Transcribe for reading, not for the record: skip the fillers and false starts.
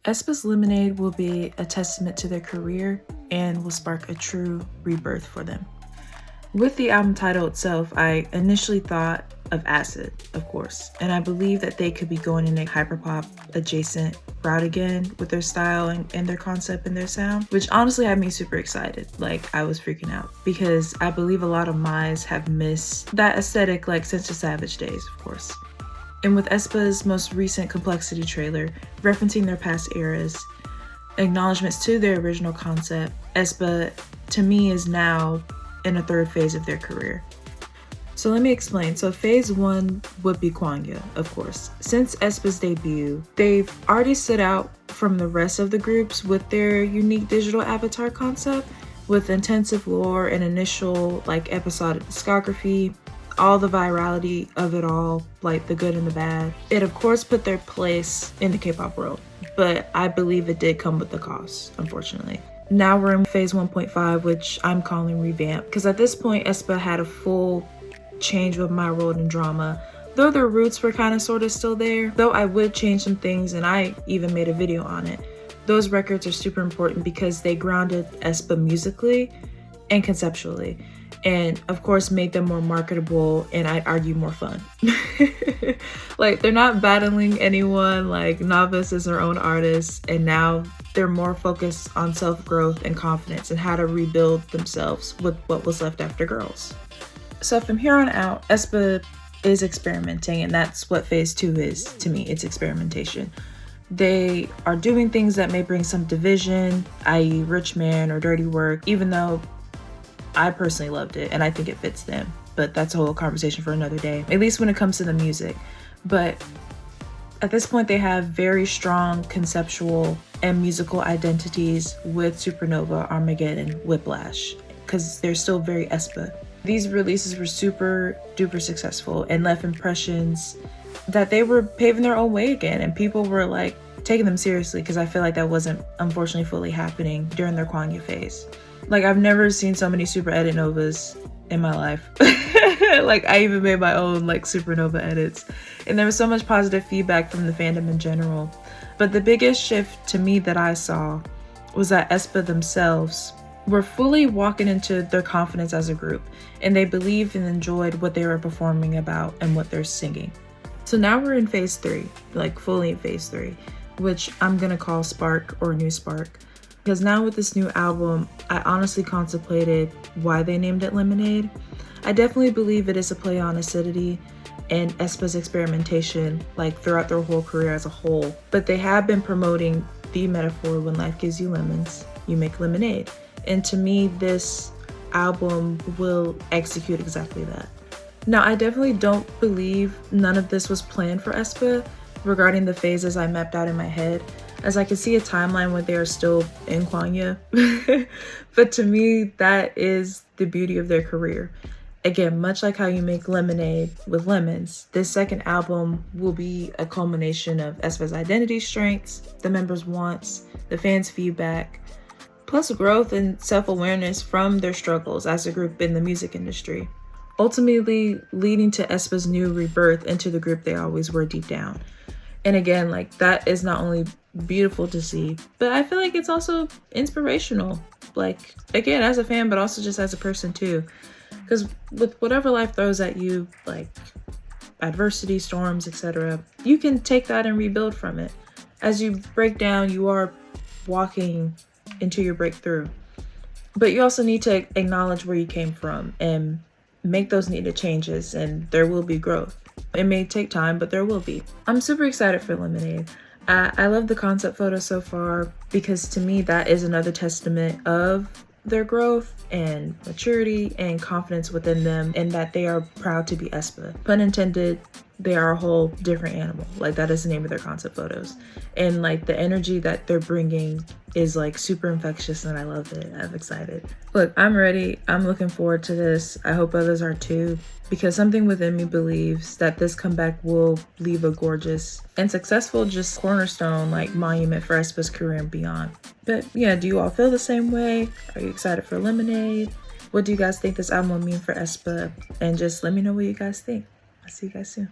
aespa's Lemonade will be a testament to their career and will spark a true rebirth for them. With the album title itself, I initially thought of Acid, of course, and I believe that they could be going in a hyperpop adjacent route again with their style and their concept and their sound, which honestly had me super excited. Like, I was freaking out because I believe a lot of my's have missed that aesthetic like since the Savage days, of course. And with aespa's most recent Complexity trailer, referencing their past eras, acknowledgements to their original concept, aespa to me is now in a third phase of their career. So let me explain. So phase 1 would be Kwangya, of course. Since aespa's debut, they've already stood out from the rest of the groups with their unique digital avatar concept, with intensive lore and initial like episodic discography, all the virality of it all, like the good and the bad. It of course put their place in the K-pop world, but I believe it did come with the cost, unfortunately. Now we're in phase 1.5, which I'm calling Revamp, because at this point aespa had a full change with my role in drama, though their roots were kind of sort of still there. Though I would change some things, and I even made a video on it. Those records are super important because they grounded aespa musically and conceptually, and of course made them more marketable and I'd argue more fun. Like, they're not battling anyone, like Novice is her own artist, and now they're more focused on self-growth and confidence and how to rebuild themselves with what was left after Girls. So from here on out, aespa is experimenting, and that's what phase 2 is to me. It's experimentation. They are doing things that may bring some division, i.e. Rich Man or Dirty Work, even though I personally loved it and I think it fits them. But that's a whole conversation for another day, at least when it comes to the music. But at this point, they have very strong conceptual and musical identities with Supernova, Armageddon, Whiplash, because they're still very aespa. These releases were super duper successful and left impressions that they were paving their own way again, and people were like taking them seriously, because I feel like that wasn't unfortunately fully happening during their KWAGNYA phase. Like, I've never seen so many super edit novas in my life. Like, I even made my own like Supernova edits, and there was so much positive feedback from the fandom in general. But the biggest shift to me that I saw was that aespa themselves were fully walking into their confidence as a group, and they believed and enjoyed what they were performing about and what they're singing. So now we're in phase 3, like fully in phase 3, which I'm gonna call Spark or New Spark, because now with this new album, I honestly contemplated why they named it Lemonade. I definitely believe it is a play on acidity and aespa's experimentation, like throughout their whole career as a whole. But they have been promoting the metaphor, when life gives you lemons, you make lemonade. And to me, this album will execute exactly that. Now, I definitely don't believe none of this was planned for aespa regarding the phases I mapped out in my head, as I can see a timeline where they are still in Kwangya. But to me, that is the beauty of their career. Again, much like how you make lemonade with lemons, this second album will be a culmination of aespa's identity strengths, the members' wants, the fans' feedback, plus growth and self-awareness from their struggles as a group in the music industry, ultimately leading to aespa's new rebirth into the group they always were deep down. And again, like, that is not only beautiful to see, but I feel like it's also inspirational, like, again, as a fan, but also just as a person too, because with whatever life throws at you, like adversity, storms, etc., you can take that and rebuild from it. As you break down, you are walking into your breakthrough, but you also need to acknowledge where you came from and make those needed changes, and there will be growth. It may take time, but there will be. I'm super excited for Lemonade. I love the concept photo so far, because to me that is another testament of their growth and maturity and confidence within them, and that they are proud to be aespa. Pun intended, they are a whole different animal. Like, that is the name of their concept photos. And like, the energy that they're bringing is like super infectious, and I love it. I'm excited. Look, I'm ready. I'm looking forward to this. I hope others are too, because something within me believes that this comeback will leave a gorgeous and successful, just cornerstone, like monument for aespa's career and beyond. But yeah, do you all feel the same way? Are you excited for Lemonade? What do you guys think this album will mean for aespa? And just let me know what you guys think. I'll see you guys soon.